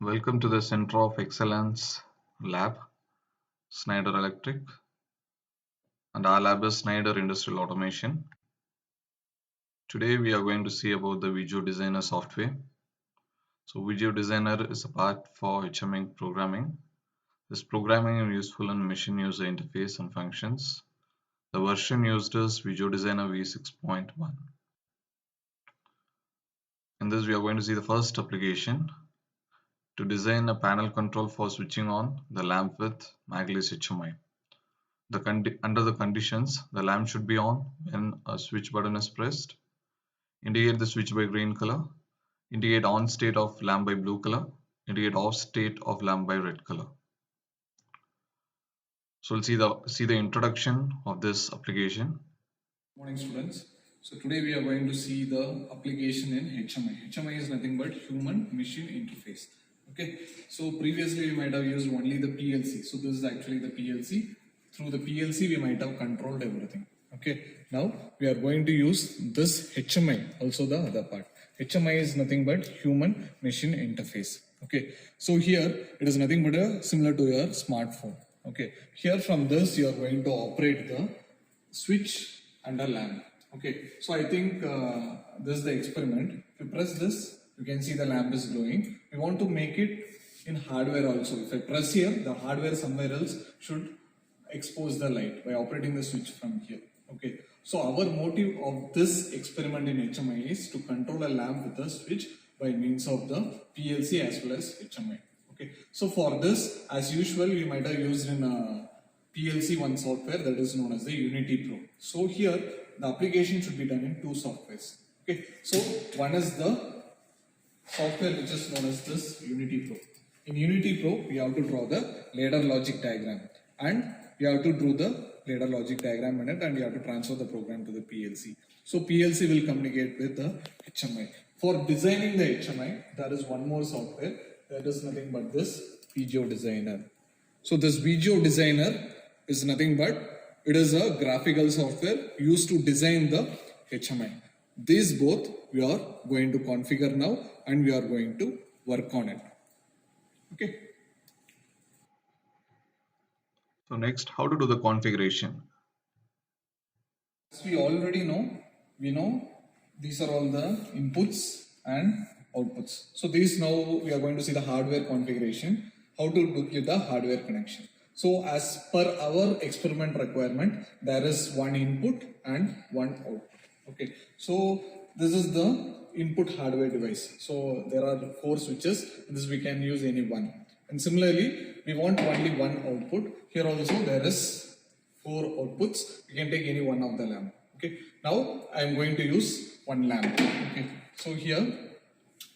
Welcome to the Center of Excellence Lab, Schneider Electric, and our lab is Schneider Industrial Automation. Today we are going to see about the Visio Designer software. So Visio Designer is a part for HMI programming. This programming is useful in machine user interface and functions. The version used is Visio Designer v6.1. In this we are going to see the first application to design a panel control for switching on the lamp with Maglis HMI. Under the conditions, the lamp should be on when a switch button is pressed. Indicate the switch by green color. Indicate on state of lamp by blue color. Indicate off state of lamp by red color. So we'll see the introduction of this application. Morning students. So today we are going to see the application in HMI. HMI is nothing but human machine interface. Okay. So previously we might have used only the PLC. So this is actually the PLC. Through the PLC we might have controlled everything. Okay. Now we are going to use this HMI, also the other part. HMI is nothing but human machine interface. Okay. So here it is nothing but similar to your smartphone. Okay. Here from this you are going to operate the switch and a lamp. Okay, so I think this is the experiment. If you press this, you can see the lamp is glowing. We want to make it in hardware also. If I press here, the hardware somewhere else should expose the light by operating the switch from here. Okay, so our motive of this experiment in HMI is to control a lamp with a switch by means of the PLC as well as HMI. Okay, so for this, as usual, we might have used in PLC one software that is known as the Unity Pro. So here the application should be done in two softwares. Okay, so one is the software which is known as this Unity Pro. In Unity Pro, we have to draw the ladder logic diagram, and we have to draw the ladder logic diagram in it, and we have to transfer the program to the PLC. So PLC will communicate with the HMI. For designing the HMI, there is one more software that is nothing but this Visio Designer. So this Visio Designer is nothing but it is a graphical software used to design the HMI. These both we are going to configure now and we are going to work on it. Okay. So next, how to do the configuration. As we already know, we know these are all the inputs and outputs. So these now we are going to see the hardware configuration, how to do the hardware connection. So as per our experiment requirement, there is one input and one output. Okay. So this is the input hardware device. So there are 4 switches. This we can use any one. And similarly, we want only one output. Here also there is 4 outputs. You can take any one of the lamp. Okay. Now I am going to use one lamp. Okay. So here,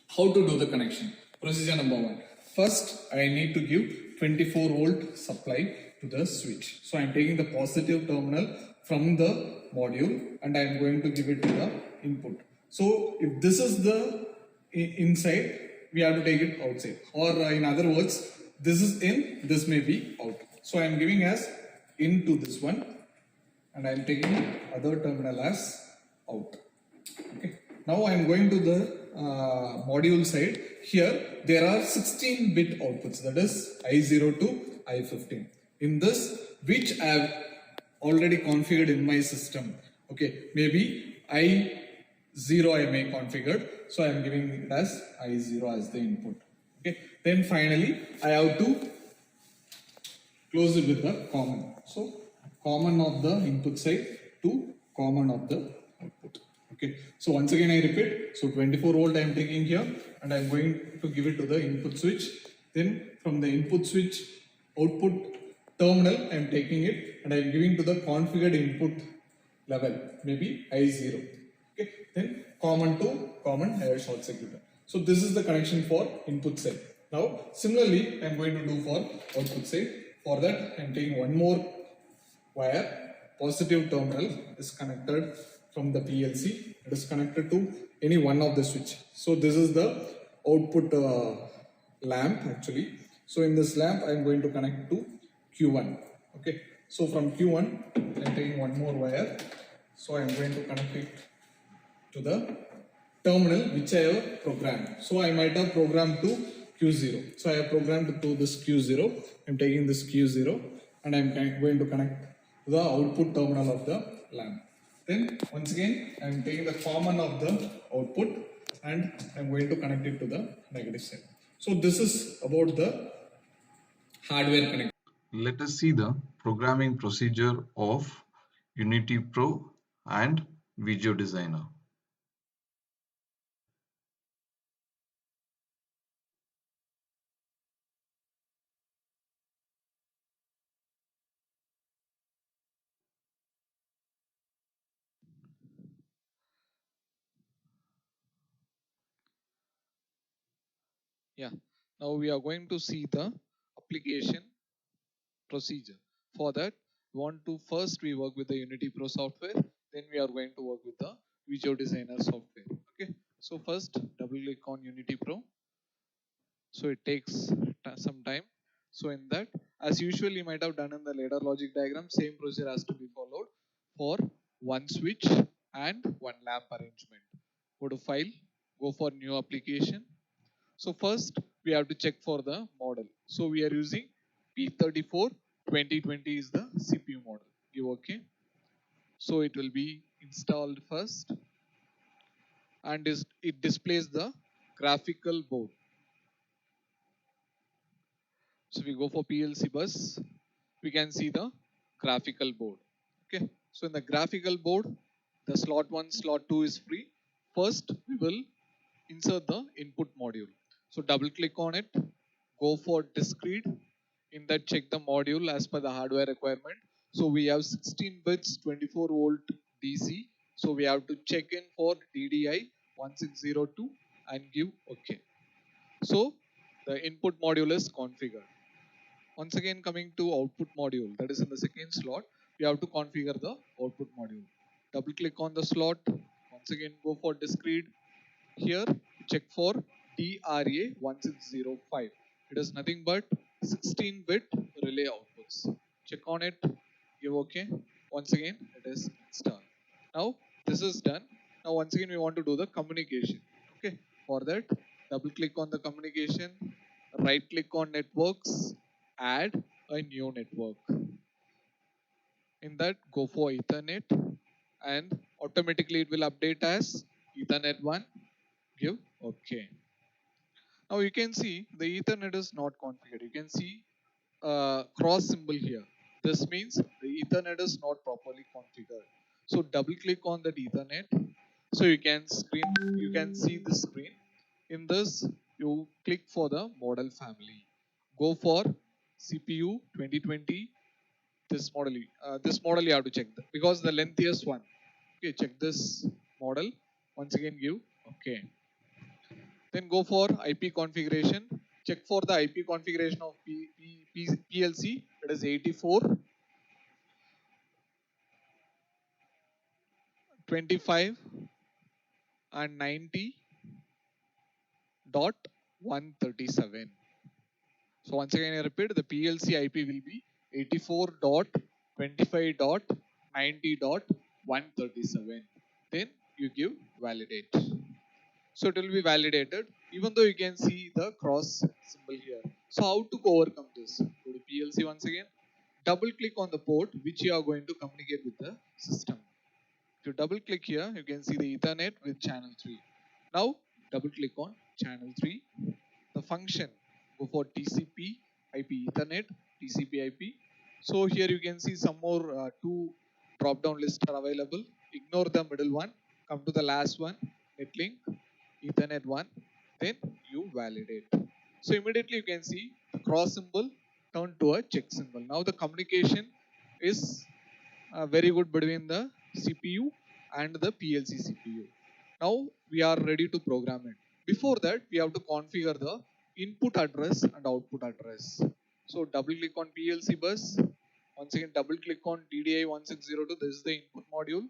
how to do the connection? Procedure number 1. First, I need to give 24 volt supply to the switch. So I am taking the positive terminal from the module and I am going to give it to the input. So if this is the inside, we have to take it outside. Or in other words, this is in, this may be out. So I am giving as into this one and I am taking other terminal as out. Okay. Now I am going to the module side. Here there are 16-bit outputs, that is I0 to I15. In this, which I have already configured in my system. Okay, maybe I0 I may configured, so I am giving it as I0 as the input. Okay, then finally I have to close it with the common. So common of the input side to common of the output. Okay, so once again I repeat, so 24 volt I am taking here and I am going to give it to the input switch. Then from the input switch output terminal I am taking it and I am giving to the configured input level, maybe I0. Okay, then common to common I will short circuit. So this is the connection for input side. Now similarly I am going to do for output side. For that I am taking one more wire. Positive terminal is connected from the PLC. It is connected to any one of the switch. So this is the output lamp actually. So in this lamp I am going to connect to Q1. Okay. So from Q1 I am taking one more wire. So I am going to connect it to the terminal which I have programmed. So I might have programmed to Q0. So I have programmed to this Q0. I'm taking this Q0 and I'm going to connect to the output terminal of the lamp. Then once again, I'm taking the common of the output and I'm going to connect it to the negative side. So this is about the hardware connection. Let us see the programming procedure of Unity Pro and Video Designer. Yeah. Now we are going to see the application procedure. For that, we want to first we work with the Unity Pro software, then we are going to work with the Visual Designer software. Okay. So first, double click on Unity Pro. So it takes some time. So in that, as usual, you might have done in the ladder logic diagram, same procedure has to be followed for one switch and one lamp arrangement. Go to File, go for New Application. So first we have to check for the model. So we are using P34 2020 is the CPU model. Give OK. So it will be installed first and it displays the graphical board. So we go for PLC bus, we can see the graphical board. Okay. So in the graphical board, the slot 1, slot 2 is free. First we will insert the input module. So double click on it, go for discrete. In that, check the module as per the hardware requirement. So we have 16 bits, 24 volt DC. So we have to check in for DDI 1602 and give OK. So the input module is configured. Once again, coming to output module, that is in the second slot, we have to configure the output module. Double click on the slot. Once again, go for discrete. Here, check for DRA1605. It is nothing but 16-bit relay outputs. Check on it, give OK. Once again, it is installed. Now, this is done. Now, once again, we want to do the communication. Okay. For that, double click on the communication, right click on networks, add a new network. In that, go for Ethernet and automatically it will update as Ethernet 1. Give OK. Now you can see the Ethernet is not configured. You can see cross symbol here. This means the Ethernet is not properly configured. So double click on that Ethernet. So you can see the screen. In this, you click for the model family. Go for CPU 2020. This model you have to check because the lengthiest one. Okay, check this model. Once again, give okay. Then go for IP configuration. Check for the IP configuration of PLC. It is 84, 25 and 90.137. So once again I repeat, the PLC IP will be 84.25.90.137. Then you give validate. So it will be validated even though you can see the cross symbol here. So how to overcome this? Go to PLC once again. Double click on the port which you are going to communicate with the system. If you double click here, you can see the Ethernet with channel 3. Now double click on channel 3. The function, go for TCP IP Ethernet, TCP IP. So here you can see some more two drop down lists are available. Ignore the middle one, come to the last one, netlink, Ethernet 1, then you validate. So immediately you can see the cross symbol turned to a check symbol. Now the communication is very good between the CPU and the PLC CPU. Now we are ready to program it. Before that, we have to configure the input address and output address. So double click on PLC bus. Once again, double click on DDI1602. This is the input module.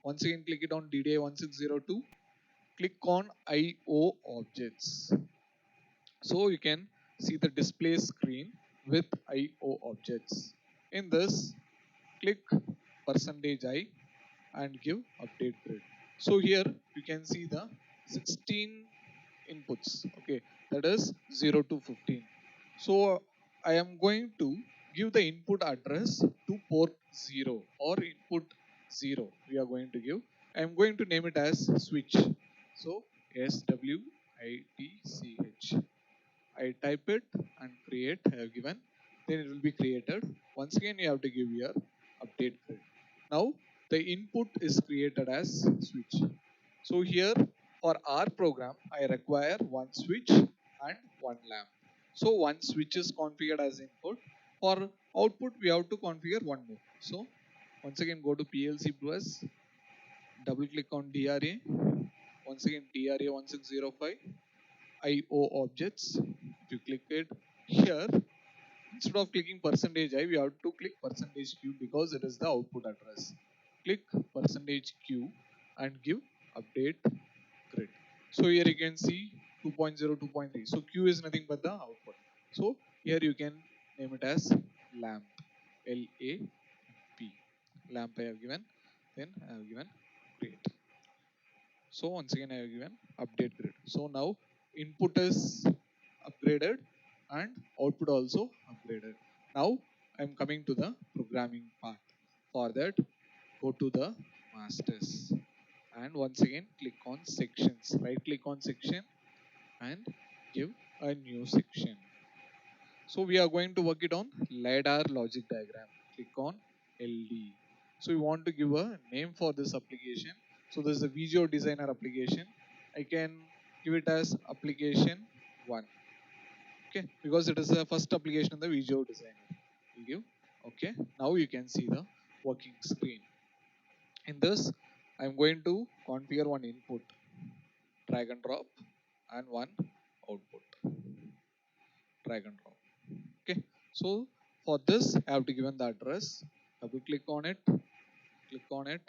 Once again, click it on DDI1602. Click on IO objects. So you can see the display screen with IO objects. In this, click %I and give update grid. So here you can see the 16 inputs. Okay, that is 0 to 15. So I am going to give the input address to port 0 or input 0 we are going to give. I am going to name it as switch. So SWITCH. I type it and create. I have given, then it will be created. Once again, you have to give your update grid. Now the input is created as switch. So here for our program, I require one switch and one lamp. So one switch is configured as input. For output, we have to configure one more. So once again, go to PLC Plus, double click on DRA. Once again, DRA 1605. IO objects. If you click it here, instead of clicking percentage %i, we have to click percentage %q because it is the output address. Click percentage %q and give update grid. So here you can see 2.0, 2.3. So q is nothing but the output. So here you can name it as lamp. LAMP. Lamp I have given. Then I have given create. So once again I have given update grid. So now input is upgraded and output also upgraded. Now I am coming to the programming part. For that, go to the masters and once again click on sections. Right click on section and give a new section. So we are going to work it on LiDAR logic diagram. Click on LD. So we want to give a name for this application. So this is a Visual Designer application. I can give it as application 1. Okay, because it is the first application in the Visual Designer. We give okay. Now you can see the working screen. In this, I am going to configure one input, drag and drop, and one output, drag and drop. Okay, so for this I have to given the address. Double click on it, click on it.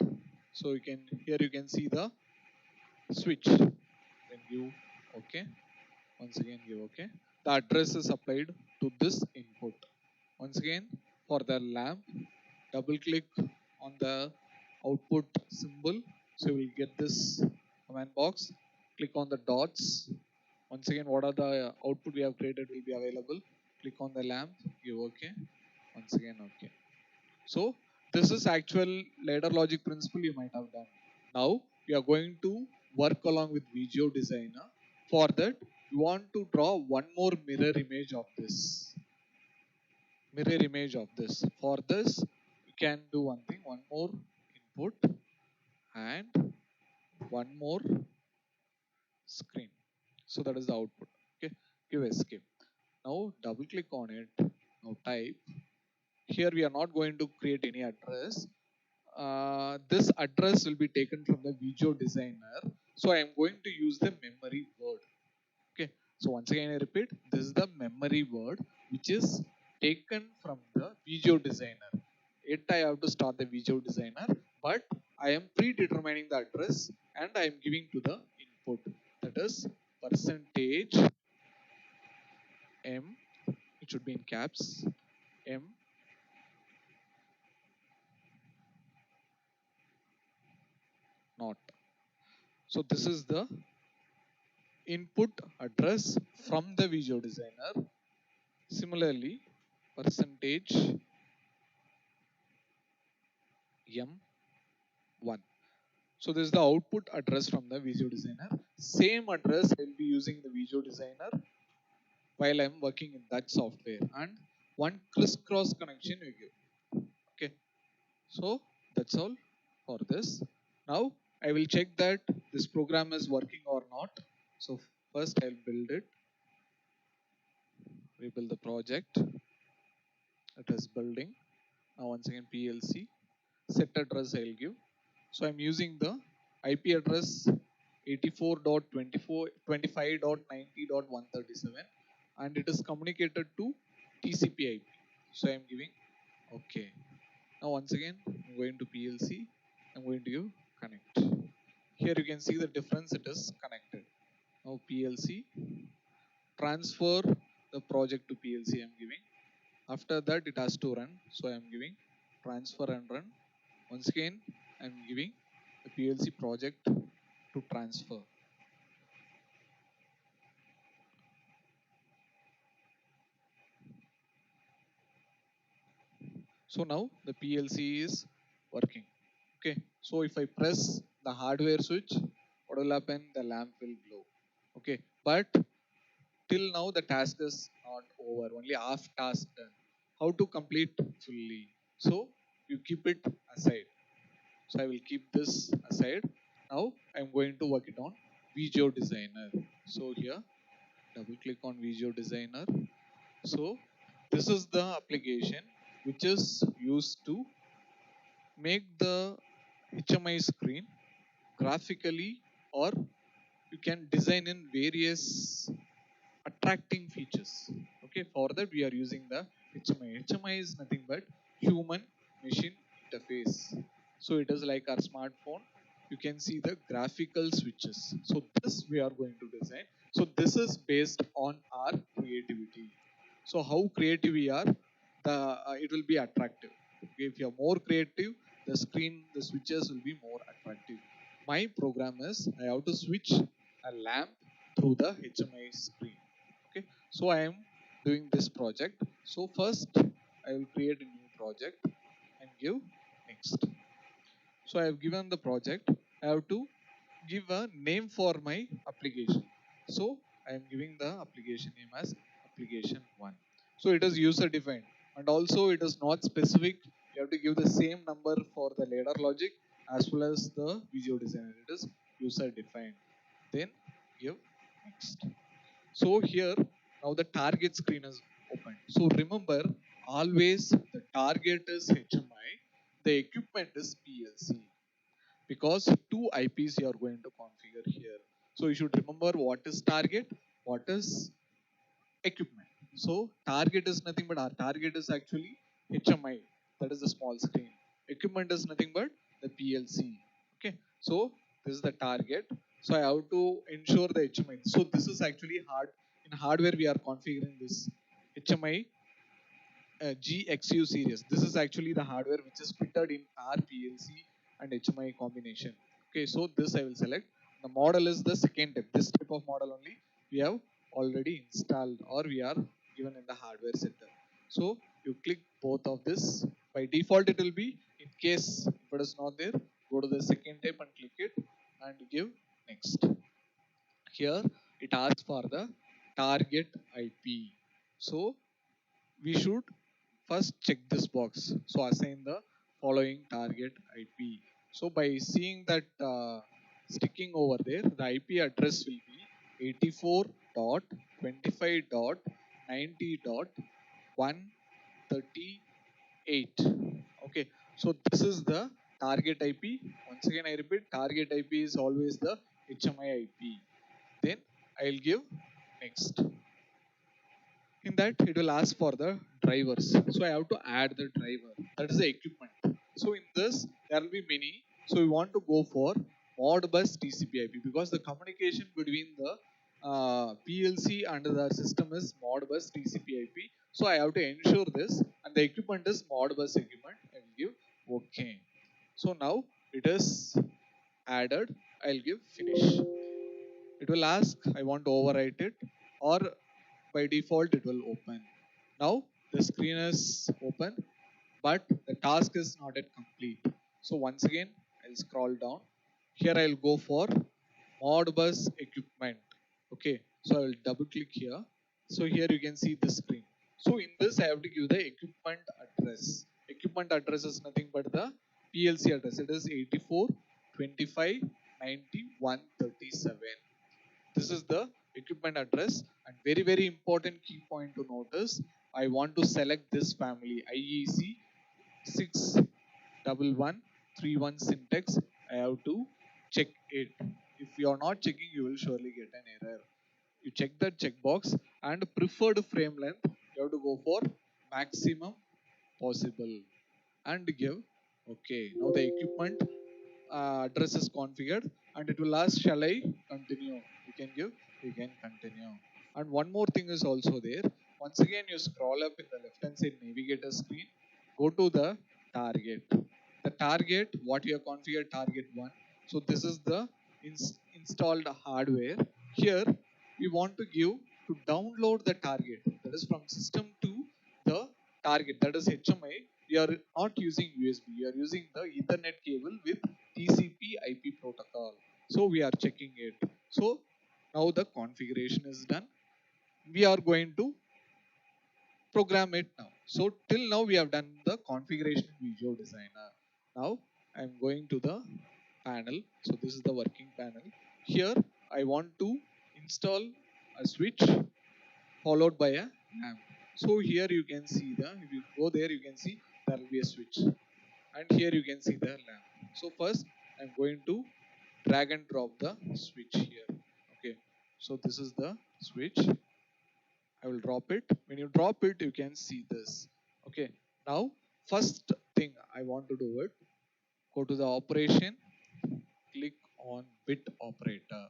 So you can here you can see the switch. Then give okay. Once again give okay. The address is applied to this input. Once again for the lamp, double click on the output symbol. So you will get this command box. Click on the dots. Once again, what are the output we have created will be available. Click on the lamp, give okay. Once again, okay. So this is actual ladder logic principle you might have done. Now we are going to work along with Visio Designer. For that, we want to draw one more mirror image of this. Mirror image of this. For this, we can do one thing, one more input and one more screen. So that is the output. Okay, give escape. Now double click on it. Now type. Here we are not going to create any address. This address will be taken from the Visio Designer. So I am going to use the memory word. Okay. So once again I repeat, this is the memory word which is taken from the Visio Designer. Yet I have to start the Visio Designer, but I am predetermining the address and I am giving to the input. That is percentage M. It should be in caps. M not. So this is the input address from the Visio Designer. Similarly, percentage M1. So this is the output address from the Visio Designer. Same address I will be using the Visio Designer while I am working in that software. And one crisscross connection we give. Okay. So that's all for this. Now I will check that this program is working or not. So first I'll build it. Rebuild the project. It is building. Now once again PLC. Set address I'll give. So I'm using the IP address 84.25.90.137 and it is communicated to TCP IP. So I'm giving okay. Now once again I'm going to PLC. I'm going to give connect. Here you can see the difference, it is connected. Now PLC, transfer the project to PLC I'm giving. After that it has to run. So I'm giving transfer and run. Once again I'm giving the PLC project to transfer. So now the PLC is working. Okay, so if I press the hardware switch, what will happen? The lamp will glow. Okay, but till now the task is not over, only half task done. How to complete fully? So you keep it aside. So I will keep this aside. Now I'm going to work it on Visual Designer. So here, double click on Visual Designer. So this is the application which is used to make the HMI screen graphically, or you can design in various attracting features. Okay, for that we are using the HMI. HMI is nothing but human machine interface. So it is like our smartphone. You can see the graphical switches. So this we are going to design. So this is based on our creativity. So how creative we are, the it will be attractive. Okay, if you are more creative, the screen, the switches will be more attractive. My program is I have to switch a lamp through the HMI screen. Okay, so I am doing this project. So first I will create a new project and give next. So I have given the project. I have to give a name for my application. So I am giving the application name as application 1. So it is user defined, and also it is not specific. You have to give the same number for the ladder logic as well as the Visual Designer. It is user defined. Then give next. So here now the target screen is open. So remember, always the target is HMI, the equipment is PLC, because two IPs you are going to configure here. So you should remember what is target, what is equipment. So target is nothing but our target is actually HMI, that is the small screen. Equipment is nothing but the PLC. Okay, so this is the target. So I have to ensure the HMI. So this is actually hard in hardware. We are configuring this HMI GXU series. This is actually the hardware which is fitted in our PLC and HMI combination. Okay, so this I will select. The model is the second type. This type of model only we have already installed, or we are given in the hardware center. So you click both of this. By default, it will be. In case if it is not there, go to the second type and click it and give next. Here it asks for the target IP. So we should first check this box. So assign the following target IP. So by seeing that sticking over there, the IP address will be 84.25.90.138. Okay, so this is the target IP. Once again, I repeat, target IP is always the HMI IP. Then I'll give next. In that it will ask for the drivers. So I have to add the driver, that is the equipment. So in this there will be many. So we want to go for Modbus TCP/IP, because the communication between the PLC and the system is Modbus TCP/IP. So I have to ensure this, and the equipment is Modbus equipment. I will give OK. So now it is added. I'll give finish. It will ask I want to overwrite it, or by default it will open. Now the screen is open, but the task is not yet complete. So once again I'll scroll down. Here I'll go for Modbus equipment. Okay, so I will double click here. So here you can see the screen. So in this I have to give the equipment address. Equipment address is nothing but the PLC address. It is 84.25.90.137. This is the equipment address, and very important key point to notice, I want to select this family IEC 61131 syntax. I have to check it. If you are not checking, you will surely get an error. You check that checkbox, and preferred frame length you have to go for maximum possible and give okay. Now the equipment address is configured, and it will ask shall I continue. You can give, you can continue. And one more thing is also there. Once again you scroll up in the left hand side navigator screen, go to the target. The target what you have configured, target 1. So this is the installed hardware. Here we want to give to download the target, that is from system to the target, that is HMI. we are not using USB, we are using the Ethernet cable with TCP IP protocol. So we are checking it. So now the configuration is done. We are going to program it now. So till now we have done the configuration in Visual Designer. Now I'm going to the panel. So this is the working panel. Here I want to install a switch followed by a lamp. So here you can see if you go there, you can see there will be a switch, and here you can see the lamp. So first I'm going to drag and drop the switch here. Okay, so this is the switch. I will drop it. When you drop it, you can see this. Okay, now first thing I want to do it, go to the operation, click on bit operator.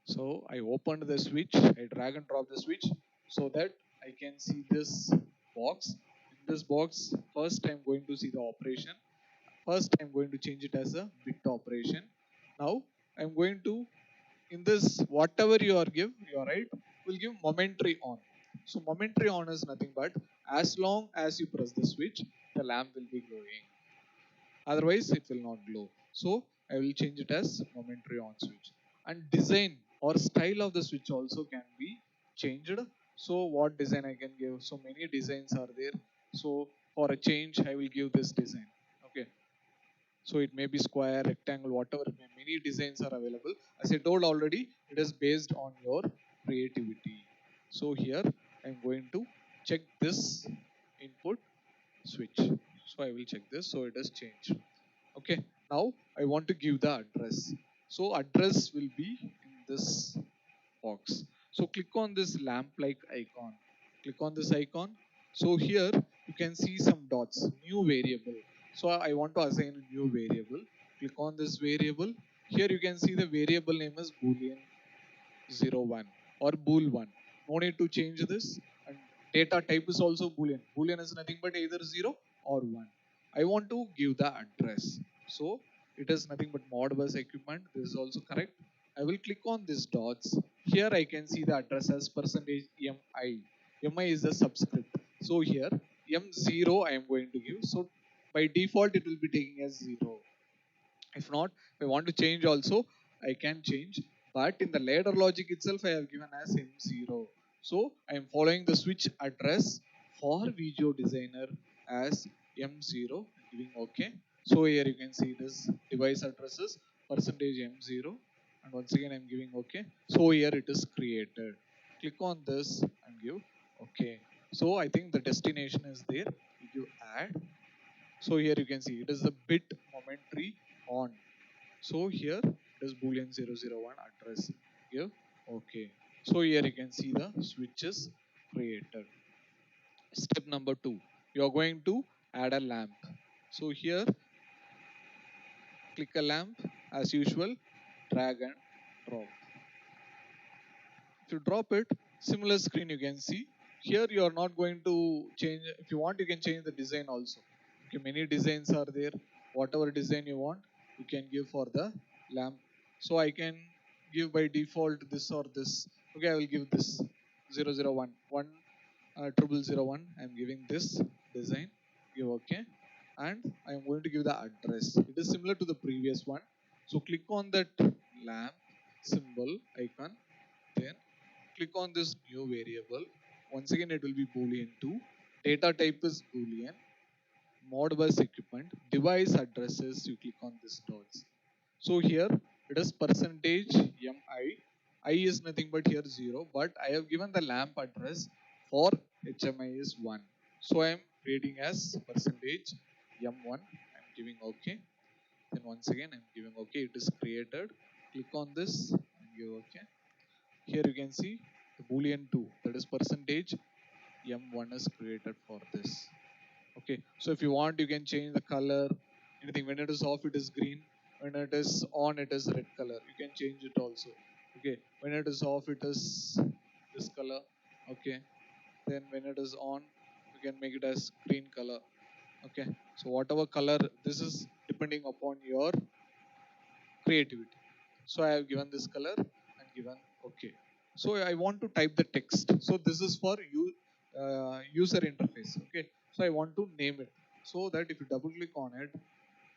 So I opened the switch, I drag and drop the switch so that I can see this box. In this box, first I'm going to see the operation. First I'm going to change it as a bit operation. Now I'm going to, in this, whatever you are right, will give momentary on. So momentary on is nothing but as long as you press the switch, the lamp will be glowing. Otherwise it will not glow. So I will change it as momentary on switch. And design or style of the switch also can be changed. So what design I can give? So many designs are there. So for a change I will give this design. Okay, so it may be square, rectangle, whatever, many designs are available. As I told already, it is based on your creativity. So here I'm going to check this input switch. So I will check this. So it has changed. Okay, now I want to give the address. So address will be in this box. So click on this lamp like icon, click on this icon. So here you can see some dots, new variable. So I want to assign a new variable. Click on this variable. Here you can see the variable name is boolean 01 or bool 1. No need to change this. And data type is also boolean. Boolean is nothing but either 0 or 1. I want to give the address. So it is nothing but Modbus equipment. This is also correct. I will click on these dots. Here I can see the address as percentage MI. MI is the subscript. So here M0 I am going to give. So by default it will be taking as 0. If not, if I want to change also, I can change. But in the ladder logic itself, I have given as M0. So I am following the switch address for Visual Designer as M0, giving OK. So here you can see this device addresses percentage M0. And once again, I'm giving OK. So here it is created. Click on this and give OK. So I think the destination is there. If you add, so here you can see it is the bit momentary on. So here it is boolean 001 address. Give OK. So here you can see the switches created. Step number 2, you are going to add a lamp. So here click a lamp as usual, drag and drop. If you drop it, similar screen you can see. Here you are not going to change. If you want, you can change the design also. Okay, many designs are there. Whatever design you want, you can give for the lamp. So I can give by default this or this. Okay, I will give this 001 0001. I'm giving this design. Give OK, and I am going to give the address. It is similar to the previous one. So click on that lamp symbol icon, then click on this new variable. Once again, it will be boolean 2. Data type is boolean. Modbus equipment. Device addresses, you click on this dots. So here it is percentage MI. I is nothing but here 0, but I have given the lamp address for HMI is 1. So I am creating as percentage M1. I am giving OK. Then once again I am giving OK. It is created. Click on this and give OK. Here you can see the boolean 2, that is percentage M1 is created for this. Okay, so if you want, you can change the color, anything. When it is off, it is green. When it is on, it is red color. You can change it also. Okay, when it is off, it is this color. Okay, then when it is on, you can make it as green color. Okay, so whatever color, this is depending upon your creativity. So I have given this color and given OK. So I want to type the text. So this is for you user interface. Okay, so I want to name it. so that if you double click on it,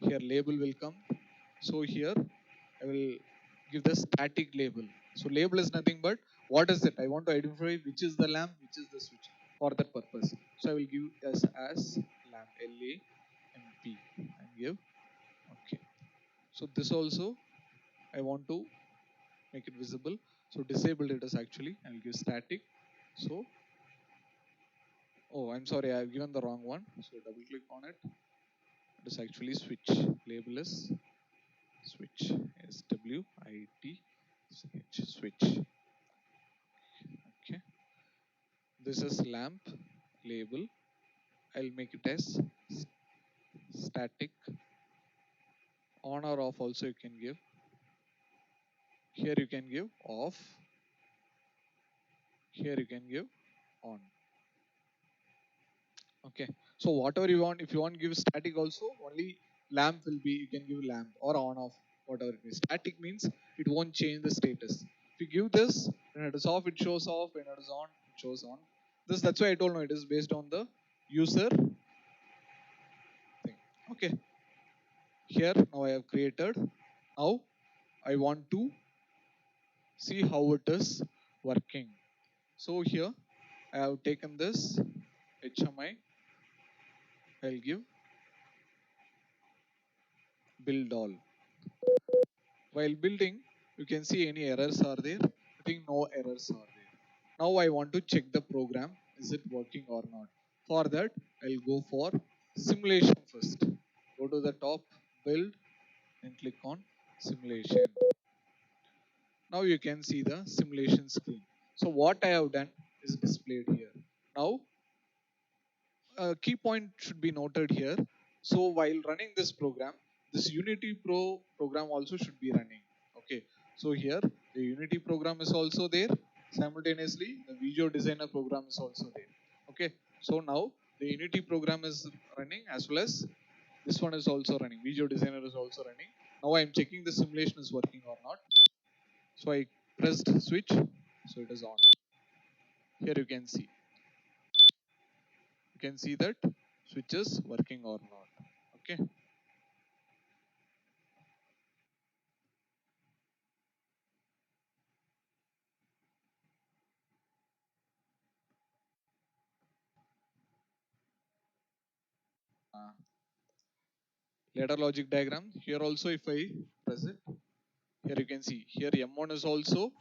here label will come. So here I will give the static label. So label is nothing but what is it? I want to identify which is the lamp, which is the switch for that purpose. So I will give as lamp LAMP and give okay. So this also I want to make it visible. So disable it is actually I will give static. So oh, I'm sorry, I have given the wrong one. So double click on it. It is actually switch. Label is switch. SWITCH switch. Okay. This is lamp label. I'll make it as static. On or off also you can give. Here you can give off. Here you can give on. Okay, so whatever you want, if you want to give static also, only lamp will be, you can give lamp or on off, whatever it is. Static means it won't change the status. If you give this, when it is off, it shows off, when it is on, it shows on. That's why I told you it is based on the user thing. Okay, here now I have created. Now I want to see how it is working. So here I have taken this HMI, I'll give build all. While building, you can see any errors are there. I think no errors are there. Now I want to check the program. Is it working or not? For that, I'll go for simulation first. Go to the top, build, and click on simulation. Now you can see the simulation screen. So what I have done is displayed here. Now a key point should be noted here. So while running this program, this Unity Pro program also should be running. Okay. So here the Unity program is also there. Simultaneously, the Visual Designer program is also there. Okay. So now the Unity program is running as well as this one is also running. Visual Designer is also running. Now I am checking the simulation is working or not. So I pressed switch. So it is on. Here you can see. You can see that switch is working or not. Okay. Ladder logic diagram. Here also if I press it, here you can see here M1 is also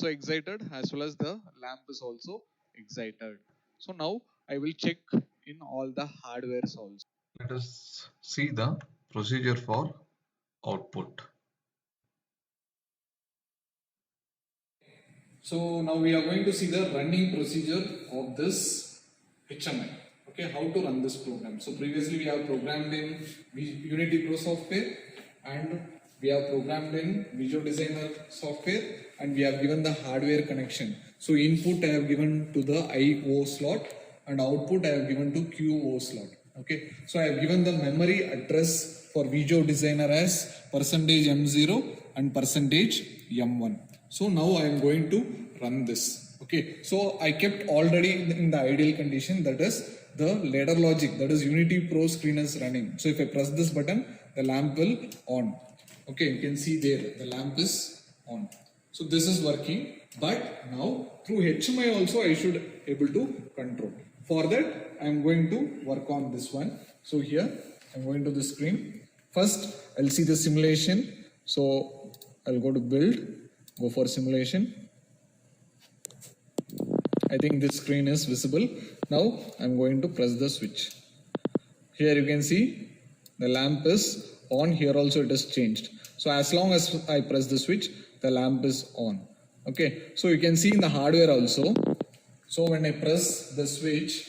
excited as well as the lamp is also excited. So now I will check in all the hardwares also. Let us see the procedure for output. So now we are going to see the running procedure of this HMI. Okay, how to run this program. So previously we have programmed in Unity Pro software and we have programmed in Visual Designer software and we have given the hardware connection. So input I have given to the IO slot and output I have given to QO slot. Okay, so I have given the memory address for Visual Designer as %M0 and %M1. So now I am going to run this. Okay, so I kept already in the ideal condition, that is the ladder logic, that is Unity Pro screen is running. So if I press this button, the lamp will on. Okay, you can see there the lamp is on. So this is working, but now through HMI also I should able to control. For that I am going to work on this one. So here I am going to the screen. First I'll see the simulation. So I'll go to build, go for simulation. I think this screen is visible. Now I'm going to press the switch. Here you can see the lamp is on. Here also it is changed. So as long as I press the switch, the lamp is on. Okay, so you can see in the hardware also. So when I press the switch,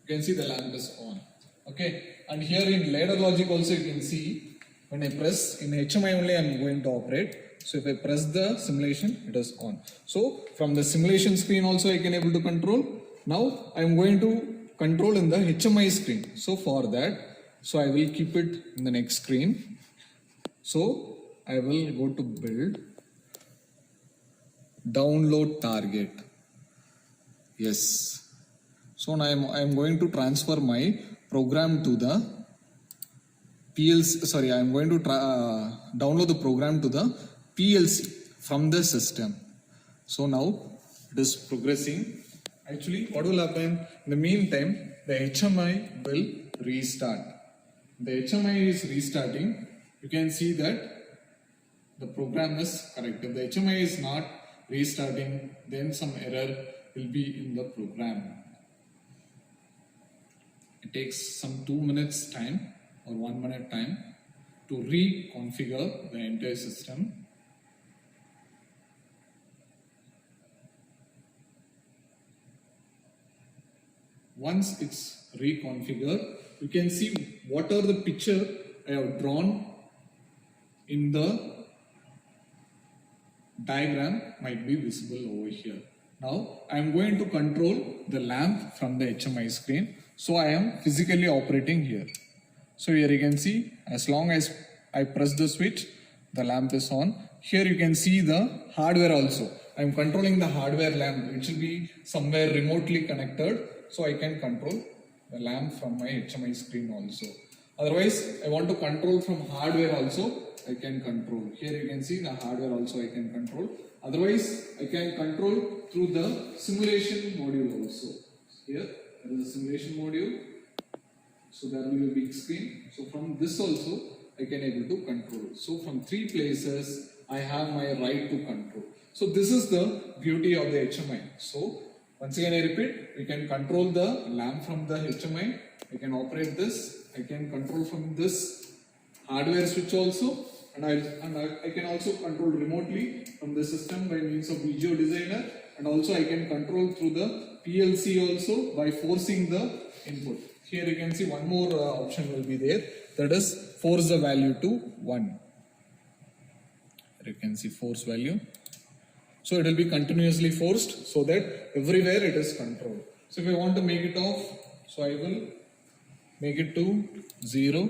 you can see the lamp is on. Okay, and here in ladder logic also you can see when I press in HMI only I am going to operate. So if I press the simulation, it is on. So from the simulation screen also I can able to control. Now I am going to control in the HMI screen. So for that, so I will keep it in the next screen. So I will go to build, download target. Yes. So now I'm going to transfer my program to the PLC. Sorry, I'm going to download the program to the PLC from the system. So now it is progressing. Actually, what will happen? In the meantime, the HMI will restart. The HMI is restarting. You can see that the program is correct. If the HMI is not restarting, then some error will be in the program. It takes some 2 minutes time or 1 minute time to reconfigure the entire system. Once it's reconfigured, you can see what are the picture I have drawn in the diagram might be visible over here. Now I am going to control the lamp from the HMI screen. So I am physically operating here. So here you can see, as long as I press the switch, the lamp is on. Here you can see the hardware also. I am controlling the hardware lamp, which will be somewhere remotely connected. So I can control the lamp from my HMI screen also. Otherwise, I want to control from hardware also, I can control. Here you can see the hardware also I can control. Otherwise, I can control through the simulation module also. Here, there is a simulation module. So there will be a big screen. So from this also, I can able to control. So from 3 places, I have my right to control. So this is the beauty of the HMI. So once again I repeat, we can control the lamp from the HMI. I can operate this. I can control from this hardware switch also. And I can also control remotely from the system by means of VGO Designer. And also I can control through the PLC also by forcing the input. Here you can see one more option will be there. That is force the value to 1. Here you can see force value. So it will be continuously forced so that everywhere it is controlled. So if I want to make it off, so I will make it to 0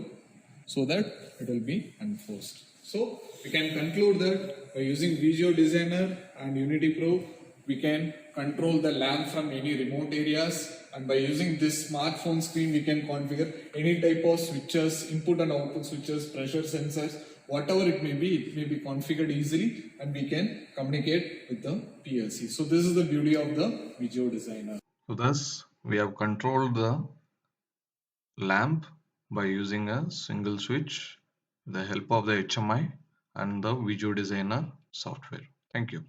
so that it will be unforced. So we can conclude that by using VGO Designer and Unity Pro, we can control the lamp from any remote areas, and by using this smartphone screen we can configure any type of switches, input and output switches, pressure sensors, whatever it may be configured easily, and we can communicate with the PLC. So this is the beauty of the VGO Designer. So thus we have controlled the lamp by using a single switch with the help of the HMI and the VGO Designer software. Thank you.